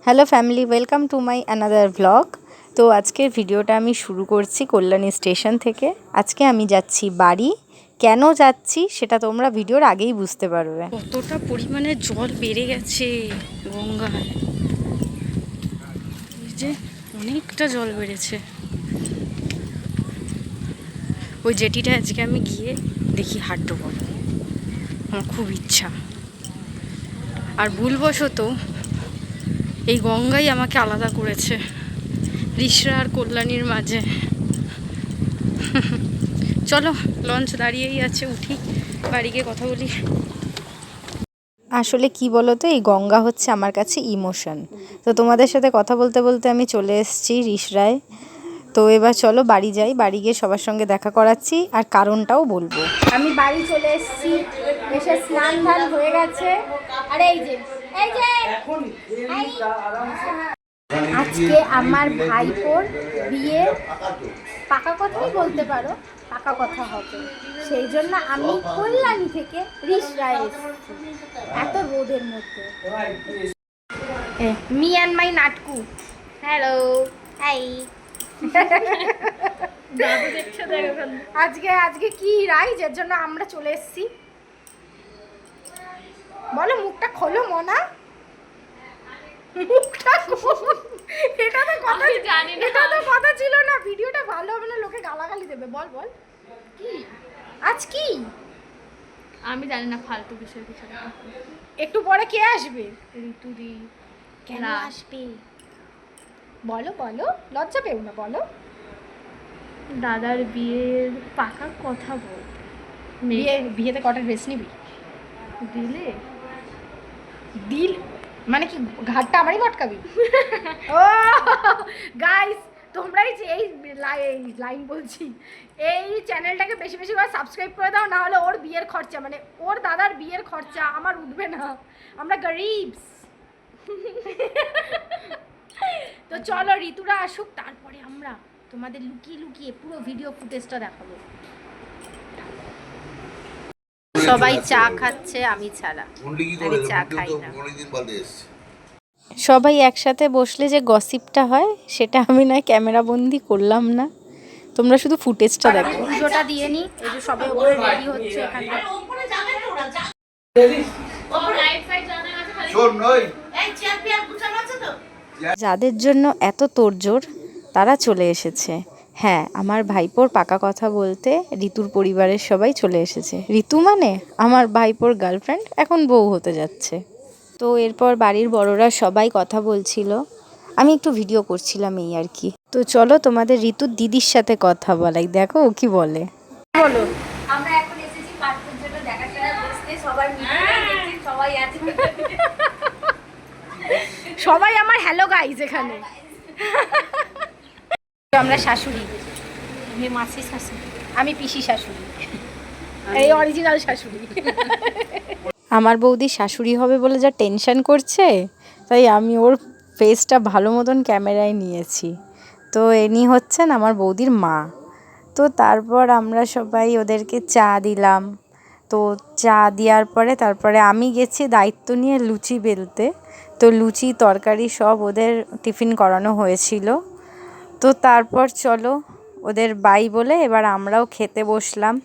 Hello family, welcome to my another blog. তো আজকের ভিডিওটা আমি শুরু করছি কল্যাণী স্টেশন থেকে। আজকে আমি যাচ্ছি বাড়ি। কেন যাচ্ছি সেটা তোমরা ভিডিওর আগেই বুঝতে পারবে। কতটা পরিমাণে জল বেড়ে গেছে গঙ্গায়, এই যে অনেকটা জল বেড়েছে। ওই জেটিটা আজকে আমি গিয়ে দেখি হাঁটব, আমার খুব ইচ্ছা। আর ভুলবশত এই গঙ্গাই আমাকে আলাদা করেছে রিষড়া আর কল্যাণীর মাঝে। চলো, লঞ্চ দাঁড়িয়েই আছে, উঠি, বাড়ি গিয়ে কথা বলি। আসলে কি বলো তো, এই গঙ্গা হচ্ছে আমার কাছে ইমোশন। তো তোমাদের সাথে কথা বলতে বলতে আমি চলে এসেছি রিষড়ায়। তো এবার চলো বাড়ি যাই, বাড়ি গিয়ে সবার সঙ্গে দেখা করাচ্ছি আর কারণটাও বলবো। আমি বাড়ি চলে এসেছি, এসে স্নান ধান হয়ে গেছে। আর এই যে আজকে আমার ভাইপোর বিয়ে, পাকা কথাই বলতে পারো, পাকা কথা হবে। সেই জন্য আমি কল্যাণী থেকে রিষড়ায় এসেছি এত রোদের মধ্যে। Me and my Natku. Hello, hi. আজকে কি রাইজ, এর জন্য আমরা চলে এসেছি। বলো, মুখটা খোলো মনা, মুখটা এটা তো কথা জানি না, এটা তো কথা ছিল না। ভিডিওটা ভালো হবে না, লোকে গালাগালি দেবে। বল বল কি আজ কি, আমি জানি না, ফালতু বিষয় কিছু। একটু পরে কে আসবে? ঋতুদি। কেন আসবে বলো বলো, লজ্জা পেও না, বলো। দাদার বিয়ের পাকা কথা বল। বিয়েতে কটা ড্রেস নিবি? দিলে দিল মানে কি, ঘাটটা আমারই ভটকাবি? ও গাইস, তোমরাই যে এই লাইন বলছি, এই চ্যানেলটাকে বেশি বেশি করে সাবস্ক্রাইব করে দাও, না হলে ওর বিয়ের খরচা, মানে ওর দাদার বিয়ের খরচা আমার উঠবে না। আমরা গরিবস। তো চলো ঋতুরা আসুক, তারপরে আমরা তোমাদের লুকিয়ে লুকিয়ে পুরো ভিডিও ফুটেজটা দেখাবো। সবাই চা খাচ্ছে, আমি ছাড়া। আমি চা খাই না। সবাই একসাথে বসলে যে গসিপটা হয়, সেটা আমি না ক্যামেরা বন্দি করলাম না, তোমরা শুধু ফুটেজটা দেখো। পুজোটা দিয়ে নি, এই যে সবাই উপরে রেডি হচ্ছে এখানে। যাদের জন্য এত তোড়জোড় তারা চলে এসেছে। হ্যাঁ, আমার ভাইপোর পাকা কথা বলতে ঋতুর পরিবারের সবাই চলে এসেছে। ঋতু মানে আমার ভাইপোর গার্লফ্রেন্ড, এখন বউ হতে যাচ্ছে। তো এরপর বাড়ির বড়রা সবাই কথা বলছিল, আমি একটু ভিডিও করছিলাম, এই আর কি। তো চলো তোমাদের ঋতুর দিদির সাথে কথা বলাই, দেখো ও কি বলে। বলো। আমরা এখন এসেছি পার্কের জন্য দেখাশোনা করতে, সবাই মিলে সবাই আছে। সবাই আমার হ্যালো গাইজ এখানে। আমরা শাশুড়ি, আমি মাসি শাশুড়ি, আমি পিসি শাশুড়ি, এই অরিজিনাল শাশুড়ি। আমার বৌদি শাশুড়ি হবে বলে যা টেনশন করছে, তাই আমি ওর ফেসটা ভালো মতন ক্যামেরায় নিয়েছি। তো এনি হচ্ছেন আমার বৌদির মা। তো তারপর আমরা সবাই ওদেরকে চা দিলাম। তো চা দেওয়ার পরে তারপরে আমি গেছি দায়িত্ব নিয়ে লুচি বেলতে। তো লুচি তরকারি সব ওদের টিফিন করানো হয়েছিল। তো তারপর চলো ওদের বাই বলে এবার আমরাও খেতে বসলাম।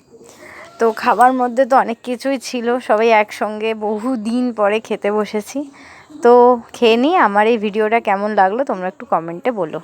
তো খাবার মধ্যে তো অনেক কিছুই ছিল, সবাই একসঙ্গে বহু দিন পরে খেতে বসেছি। তো খেয়ে নিই, আমার এই ভিডিওটা কেমন লাগলো তোমরা একটু কমেন্টে বলো।